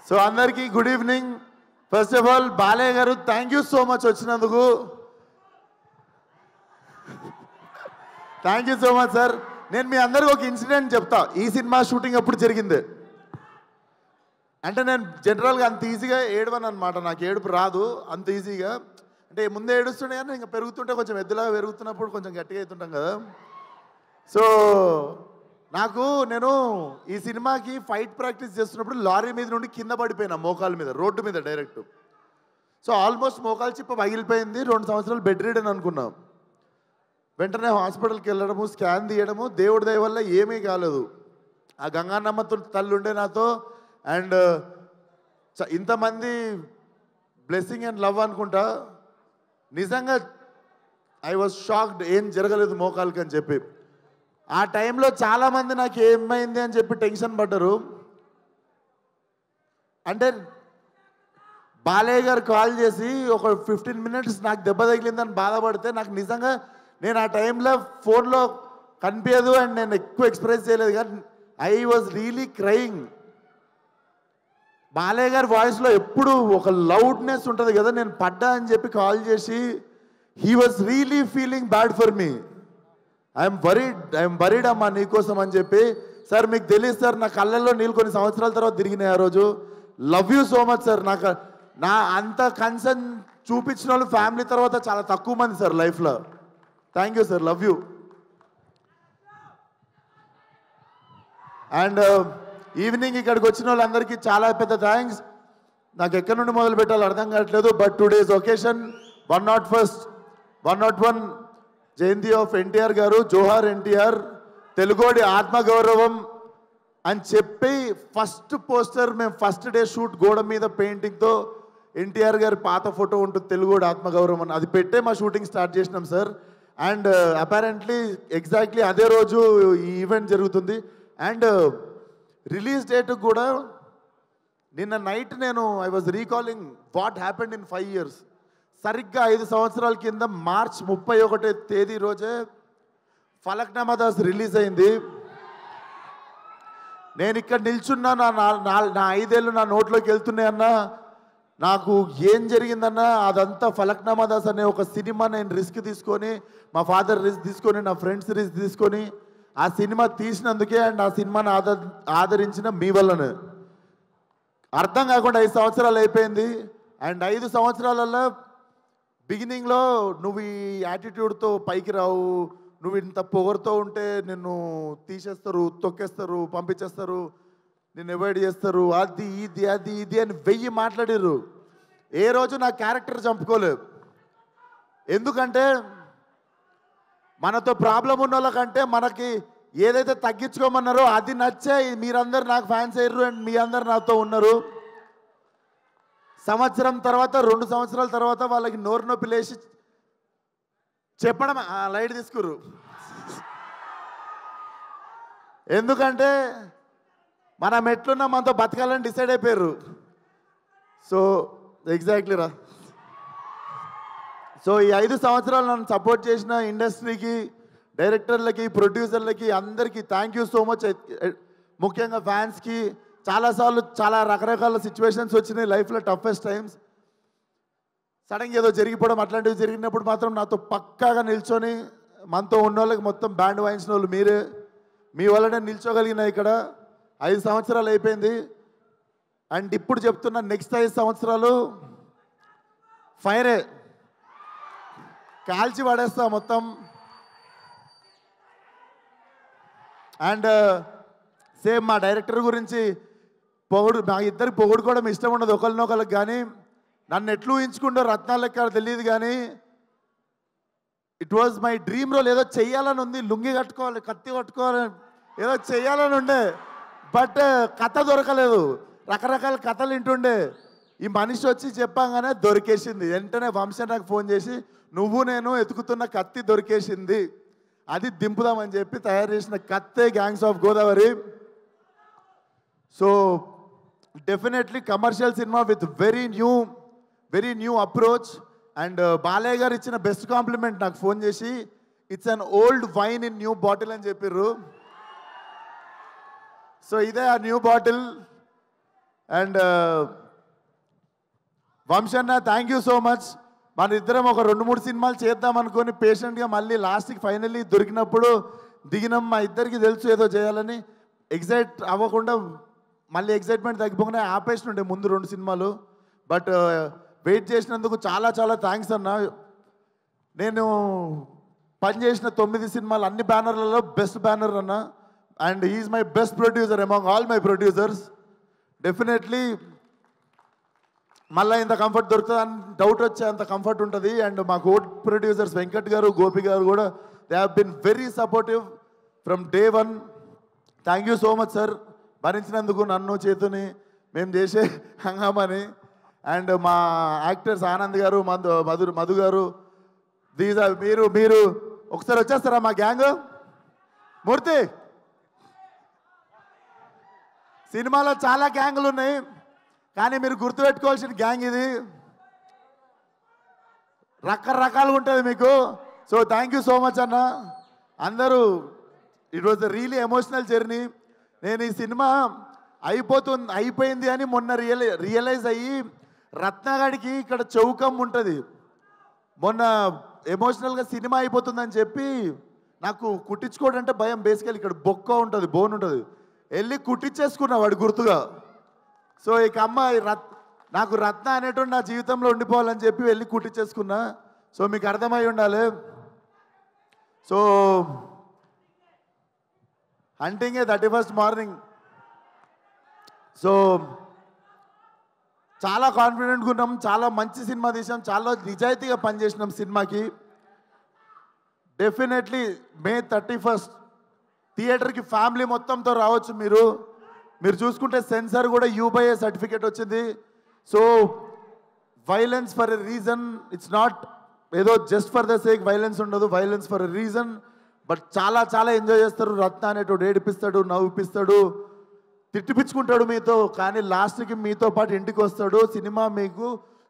So అందరికీ good evening. First of all Balayya గారు thank you so much వచ్చినందుకు. Thank you so much sir. నేను మీ అందరికీ ఒక ఇన్సిడెంట్ చెప్తా. ఈ సినిమా షూటింగ్ ఎప్పుడు జరిగింది అంటే, నేను జనరల్గా అంత ఈజీగా ఏడవను అనమాట. నాకు ఏడుపు రాదు అంత ఈజీగా. అంటే ముందే ఏడుస్తుండే కానీ ఇంకా పెరుగుతుంటే కొంచెం ఎద్దులాగా పెరుగుతున్నప్పుడు కొంచెం గట్టిగా అవుతుంటాం కదా. సో నేను ఈ సినిమాకి ఫైట్ ప్రాక్టీస్ చేస్తున్నప్పుడు లారీ మీద నుండి కింద పడిపోయినా, మోకాల మీద, రోడ్డు మీద డైరెక్ట్. సో ఆల్మోస్ట్ మోకాలు చిప్ప పగిలిపోయింది. 2 సంవత్సరాలు బెడ్ రీడ్ అని అనుకున్నాం. వెంటనే హాస్పిటల్కి వెళ్ళడము, స్కాన్ తీయడము, దేవుడి దయ వల్ల ఏమీ కాలేదు. ఆ గంగానమ్మ తల్లి ఉండే నాతో. అండ్ ఇంతమంది బ్లెస్సింగ్ అండ్ లవ్ అనుకుంటా. నిజంగా ఐ వాజ్ షాక్డ్, ఏం జరగలేదు మోకాలకి అని చెప్పి. ఆ టైంలో చాలామంది నాకు ఏమైంది అని చెప్పి టెన్షన్ పడ్డారు. అంటే బాలయ్య గారు కాల్ చేసి ఒక 15 minutes నాకు దెబ్బ తగిలిందని బాధపడితే, నాకు నిజంగా నేను ఆ టైంలో ఫోన్లో కనిపించదు అండ్ నేను ఎక్కువ ఎక్స్ప్రెస్ చేయలేదు, కానీ I was really crying. Balayya గారి వాయిస్లో ఎప్పుడు ఒక లౌడ్నెస్ ఉంటుంది కదా. నేను పడ్డా అని చెప్పి కాల్ చేసి, he was really feeling bad for me. I'm worried అమ్మా నీకోసం అని చెప్పి. సార్ మీకు తెలియదు సార్, నా కళ్ళల్లో నీళ్ళు కొన్ని సంవత్సరాల తర్వాత తిరిగినాయి ఆ రోజు. Love you so much sir. నా అంత కన్సర్న్ చూపించిన వాళ్ళు ఫ్యామిలీ తర్వాత చాలా తక్కువ మంది సార్ లైఫ్లో. Thank you sir, love you. And evening ఇక్కడికి వచ్చిన వాళ్ళందరికీ చాలా పెద్ద థ్యాంక్స్. నాకు ఎక్కడి నుండి మొదలు పెట్టాలో అర్థం కావట్లేదు. బట్ టుడేస్ ఒకేషన్ 101 జయంతి ఆఫ్ ఎన్టీఆర్ గారు. జోహార్ ఎన్టీఆర్, తెలుగోడి ఆత్మగౌరవం అని చెప్పి ఫస్ట్ పోస్టర్ మేము ఫస్ట్ డే షూట్ గోడ మీద పెయింటింగ్తో ఎన్టీఆర్ గారి పాత ఫోటో ఉంటుంది, తెలుగోడి ఆత్మగౌరవం అని. అది పెట్టే మా షూటింగ్ స్టార్ట్ చేసినాం సార్. అండ్ అపారెంట్లీ ఎగ్జాక్ట్లీ అదే రోజు ఈ ఈవెంట్ జరుగుతుంది. అండ్ రిలీజ్ డేట్ కూడా నిన్న night I was recalling what happened in 5 years. సరిగ్గా 5 సంవత్సరాల కింద మార్చ్ 31వ తేదీ రోజే ఫలక్నామా దాస్ రిలీజ్ అయింది. నేను ఇక్కడ నిల్చున్నా, నా 5 ఏళ్ళు నా నోట్లోకి వెళ్తున్నాయన్నా. నాకు ఏం జరిగిందన్నా అదంతా ఫలక్నామా దాస్ అనే ఒక సినిమా నేను రిస్క్ తీసుకొని, మా ఫాదర్ రిస్క్ తీసుకొని, నా ఫ్రెండ్స్ రిస్క్ తీసుకొని ఆ సినిమా తీసినందుకే అండ్ ఆ సినిమాని ఆదరించిన మీ వల్లనే. అర్థం కాకుండా 5 సంవత్సరాలు అయిపోయింది. అండ్ 5 సంవత్సరాలలో బిగినింగ్లో నువ్వు ఈ యాటిట్యూడ్తో పైకి రావు, నువ్వు ఇంత పొగరుతో ఉంటే నిన్ను తీసేస్తారు, తొక్కేస్తారు, పంపించేస్తారు, నిన్ను అవాయిడ్ చేస్తారు, అది ఇది అని 1000 మాట్లాడారు. ఏ రోజు నా క్యారెక్టర్ చంపుకోలేదు. ఎందుకంటే మనతో ప్రాబ్లం ఉన్న వాళ్ళకంటే మనకి ఏదైతే తగ్గించుకోమన్నారో అది నచ్చే మీరందరూ నాకు ఫ్యాన్స్ అయ్యారు అండ్ మీ అందరు నాతో ఉన్నారు. సంవత్సరం తర్వాత 2 సంవత్సరాల తర్వాత వాళ్ళకి నోరు నొప్పి లేచి చెప్పడం లైట్ తీసుకురు. ఎందుకంటే మనం ఎట్లున్నా మనతో బతకాలని డిసైడ్ అయిపోయారు. సో ఎగ్జాక్ట్లీ రా. సో ఈ 5 సంవత్సరాలు నన్ను సపోర్ట్ చేసిన ఇండస్ట్రీకి, డైరెక్టర్లకి, ప్రొడ్యూసర్లకి అందరికీ థ్యాంక్ యూ సో మచ్. ముఖ్యంగా ఫ్యాన్స్కి. చాలాసార్లు చాలా రకరకాల సిచ్యువేషన్స్ వచ్చినాయి లైఫ్లో, టఫెస్ట్ టైమ్స్. సడన్గా ఏదో జరిగిపోవడం అట్లాంటివి జరిగినప్పుడు మాత్రం నాతో పక్కాగా నిల్చొని మనతో ఉన్న వాళ్ళకి మొత్తం బ్యాండ్ వాయించిన వాళ్ళు మీరే. మీ వల్లనే నిల్చోగలిగిన ఇక్కడ. 5 సంవత్సరాలు అయిపోయింది. అండ్ ఇప్పుడు చెప్తున్నా, నెక్స్ట్ 5 సంవత్సరాలు ఫైరే, కాల్చి పడేస్తా మొత్తం. అండ్ సేమ్ మా డైరెక్టర్ గురించి మా ఇద్దరికి పొగుడుకోవడం ఇష్టం ఉండదు ఒకరినొకరికి. కానీ నన్ను ఎట్లు ఊహించుకుంటో రత్నాలు లెక్క తెలియదు, కానీ it was my dream role. ఏదో చెయ్యాలని ఉంది, లుంగి కట్టుకోవాలి, కత్తి కట్టుకోవాలి, ఏదో చెయ్యాలని ఉండే. బట్ కథ దొరకలేదు. రకరకాల కథలు వింటుండే. ఈ మనిషి వచ్చి చెప్పంగానే దొరికేసింది. వెంటనే వంశీ నాకు ఫోన్ చేసి, నువ్వు నేను ఎతుకుతున్న కత్తి దొరికేసింది, అది దింపుదామని చెప్పి తయారు చేసిన కత్తే gangs of Godavari. So definitely commercial cinema with very new approach. And Balayya garu ఇచ్చిన బెస్ట్ కాంప్లిమెంట్ నాకు ఫోన్ చేసి, it's an old wine in new bottle అని చెప్పారు. సో ఇదే ఆ న్యూ బాటిల్. అండ్ వంశన్న థ్యాంక్ యూ సో మచ్. మన ఇద్దరం ఒక 2-3 సినిమాలు చేద్దాం అనుకొని పేషెంట్గా మళ్ళీ లాస్ట్కి ఫైనల్లీ దొరికినప్పుడు దిగినాం. మా ఇద్దరికి తెలుసు ఏదో చేయాలని, ఎగ్జైట్ అవ్వకుండా మళ్ళీ ఎగ్జైట్మెంట్ తగ్గిపోకుండా ఆపేసినుండే ముందు 2 సినిమాలు. బట్ వెయిట్ చేసినందుకు చాలా చాలా థ్యాంక్స్ అన్న. నేను పనిచేసిన 9 సినిమాలు అన్ని బ్యానర్లలో బెస్ట్ బ్యానర్ అన్న. And he is my best producer among all my producers. Definitely మళ్ళీ ఇంత కంఫర్ట్ దొరుకుతుంది అని డౌట్ వచ్చే అంత కంఫర్ట్ ఉంటుంది. అండ్ మా కో ప్రొడ్యూసర్స్ వెంకట్ గారు, గోపి గారు కూడా they have been very supportive from day 1. Thank you so much sir, భరించినందుకు నన్ను, చేతుని, మేము చేసే హంగామని. అండ్ మా యాక్టర్స్ ఆనంద్ గారు, మధు గారు, దీస్ ఆర్ మీరు ఒకసారి వచ్చేస్తారా మా గ్యాంగ్? మూర్తి, సినిమాలో చాలా గ్యాంగులు ఉన్నాయి కానీ మీరు గుర్తుపెట్టుకోవాల్సిన గ్యాంగ్ ఇది, రకరకాలుగా ఉంటుంది మీకు. So thank you so much అన్న. అందరూ it was the really emotional journey. నేను ఈ సినిమా అయిపోయింది అని మొన్న రియలైజ్ అయ్యి, రత్నగాడికి ఇక్కడ చౌకం ఉంటుంది, మొన్న ఎమోషనల్గా సినిమా అయిపోతుందని చెప్పి నాకు కుట్టించుకోవడం అంటే భయం. బేసికల్ ఇక్కడ బొక్క ఉంటుంది, బోన్ ఉంటుంది, వెళ్ళి కుట్టించేసుకున్నా వాడు గుర్తుగా. సో ఇక అమ్మాయి నాకు రత్న అనేటువంటి నా జీవితంలో ఉండిపోవాలని చెప్పి వెళ్ళి కుట్టించేసుకున్నా. సో మీకు అర్థమై ఉండాలి. So హంటింగే 31st morning. సో చాలా కాన్ఫిడెంట్గా ఉన్నాం, చాలా మంచి సినిమా తీసాం, చాలా నిజాయితీగా పనిచేసినాం సినిమాకి. డెఫినెట్లీ May 31st థియేటర్కి ఫ్యామిలీ మొత్తంతో రావచ్చు. మీరు చూసుకుంటే సెన్సార్ కూడా U/A సర్టిఫికేట్ వచ్చింది. So violence for a reason, it's not ఏదో just for the sake violence ఉండదు, violence for a reason. But చాలా చాలా ఎంజాయ్ చేస్తారు. రత్న అనేటోడు ఏడిపిస్తాడు, నవ్విపిస్తాడు, తిట్టిపించుకుంటాడు మీతో, కానీ లాస్ట్కి మీతో పాటు ఇంటికి వస్తాడు. సినిమా మీకు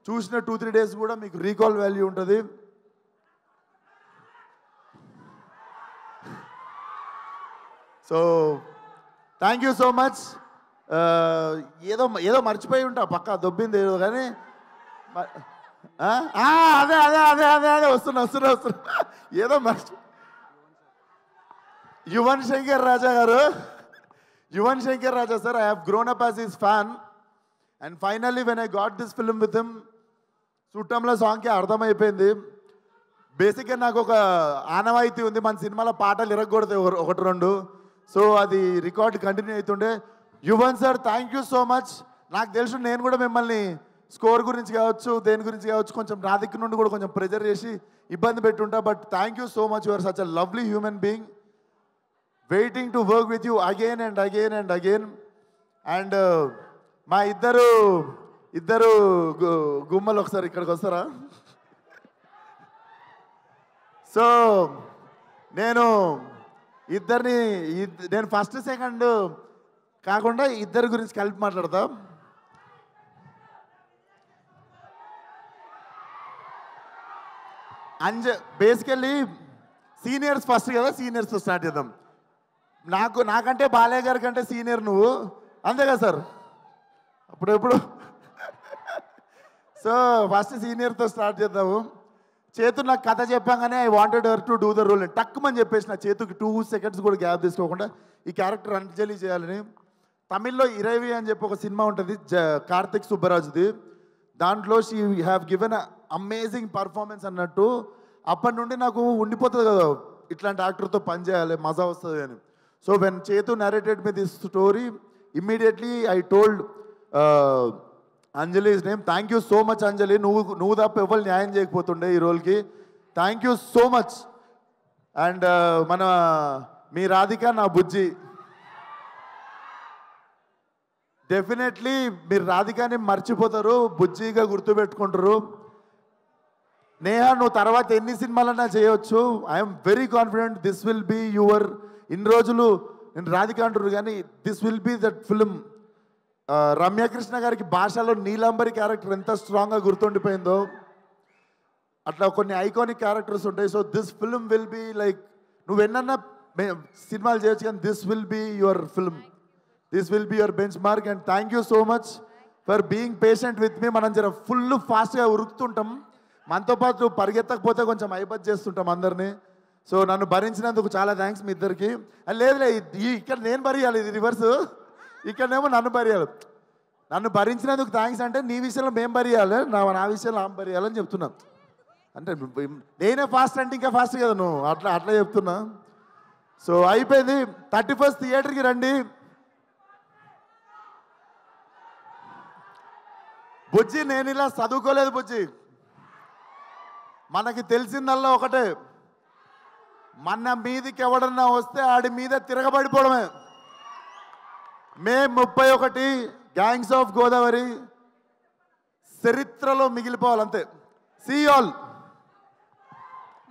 చూసిన 2-3 days కూడా మీకు రీకాల్ వాల్యూ ఉంటుంది. So thank you so much. ఏదో మర్చిపోయి ఉంటా, పక్కా దొబ్బింది ఏదో, కానీ అదే అదే అదే అదే అదే వస్తున్నా ఏదో Yuvan Shankar Raja garu, Yuvan Shankar Raja sir, I have grown up as his fan. And finally when I got this film with him, చుట్టంలో సాంగ్కి అర్థమైపోయింది. బేసిక్గా నాకు ఒక ఆనవాయితీ ఉంది, మన సినిమాలో పాటలు ఇరగకూడదు 1-2. సో అది రికార్డ్ కంటిన్యూ అవుతుండే. Yuvan sir thank you so much. నాకు తెలుసు నేను కూడా మిమ్మల్ని స్కోర్ గురించి కావచ్చు, దేని గురించి కావచ్చు, కొంచెం నా దగ్గర నుండి కూడా కొంచెం ప్రెజర్ చేసి ఇబ్బంది పెట్టుంటా. But thank you so much, your such a lovely human being, waiting to work with you again and again and again. And మా ఇద్దరు గుమ్మలు ఒకసారి ఇక్కడికి వస్తారా? సో నేను ఫస్ట్ సెకండ్ కాకుండా ఇద్దరి గురించి కలిపి మాట్లాడతా. బేసికల్లీ సీనియర్స్ ఫస్ట్ కదా, సీనియర్స్తో స్టార్ట్ చేద్దాం. నాకంటే బాలయ్య గారి కంటే సీనియర్ నువ్వు, అంతే కదా సార్? అప్పుడెప్పుడు సో ఫస్ట్ సీనియర్తో స్టార్ట్ చేద్దాము. చేతు నాకు కథ చెప్పాగానే I wanted her to do the role. టక్కుమని చెప్పేసి నా చేతుకి 2 seconds కూడా గ్యాప్ తీసుకోకుండా ఈ క్యారెక్టర్ అంజలి చేయాలని. తమిళ్లో ఇరవి అని చెప్పి ఒక సినిమా ఉంటుంది, కార్తిక్ సుబ్బరాజుది. దాంట్లో she have given amazing performance అన్నట్టు. అప్పటి నుండి నాకు ఉండిపోతుంది కదా ఇట్లాంటి యాక్టర్తో పనిచేయాలి, మజా వస్తుంది అని. So when Chetu narrated me this story, immediately I told Anjali's name. Thank you so much Anjali, నువ్వు తప్ప ఎవరు న్యాయం చేయకపోతుండే ఈ రోల్కి. Thank you so much. And me Radhika నా బుజ్జి, డెఫినెట్లీ మీరు రాధికాని మర్చిపోతారు, బుజ్జిగా గుర్తుపెట్టుకుంటారు. నేహా నువ్వు తర్వాత ఎన్ని సినిమాలన్నా చేయవచ్చు. I'm very confident this will be your. ఇన్ని రోజులు నేను రాధిక అంటారు కానీ this will be that film. Ramya Krishna గారికి భాషలో నీలాంబరి క్యారెక్టర్ ఎంత స్ట్రాంగ్గా గుర్తుండిపోయిందో అట్లా కొన్ని ఐకానిక్ క్యారెక్టర్స్ ఉంటాయి. So this film will be like, నువ్వు ఎన్నన్నా సినిమాలు చేయొచ్చు కానీ this will be your film, this will be your benchmark. And thank you so much. For being patient with me. మనం జర ఫుల్ ఫాస్ట్గా ఉరుకుతుంటాం, మనతో పాటు పరిగెత్తకపోతే కొంచెం ఐబత్ చేస్తుంటాం అందరినీ. సో నన్ను భరించినందుకు చాలా థ్యాంక్స్ మీ ఇద్దరికి. లేదులే, ఇక్కడ నేను భరియాలి, ఇది రివర్స్, ఇక్కడనేమో నన్ను భరియాలి. నన్ను భరించినందుకు థ్యాంక్స్ అంటే నీ విషయంలో మేము భరియాలి, నా విషయంలో ఆమె భరియాలని చెప్తున్నా. అంటే నేనే ఫాస్ట్ అంటే ఇంకా ఫాస్ట్ కదా నువ్వు, అట్లా చెప్తున్నా. సో అయిపోయింది. 31st థియేటర్కి రండి. బుజ్జి, నేను ఇలా చదువుకోలేదు బుజ్జి. మనకి తెలిసిందల్లా ఒకటే, మన మీదికి ఎవడన్నా వస్తే ఆడి మీద తిరగబడిపోవడమే. మే 31 గ్యాంగ్స్ ఆఫ్ గోదావరి చరిత్రలో మిగిలిపోవాలంతే. See all.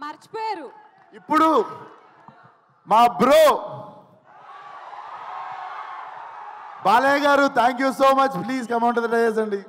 మర్చిపోయారు. ఇప్పుడు మా బ్రో బాలయ్య గారు, thank you so much. Please come on to the dais అండి.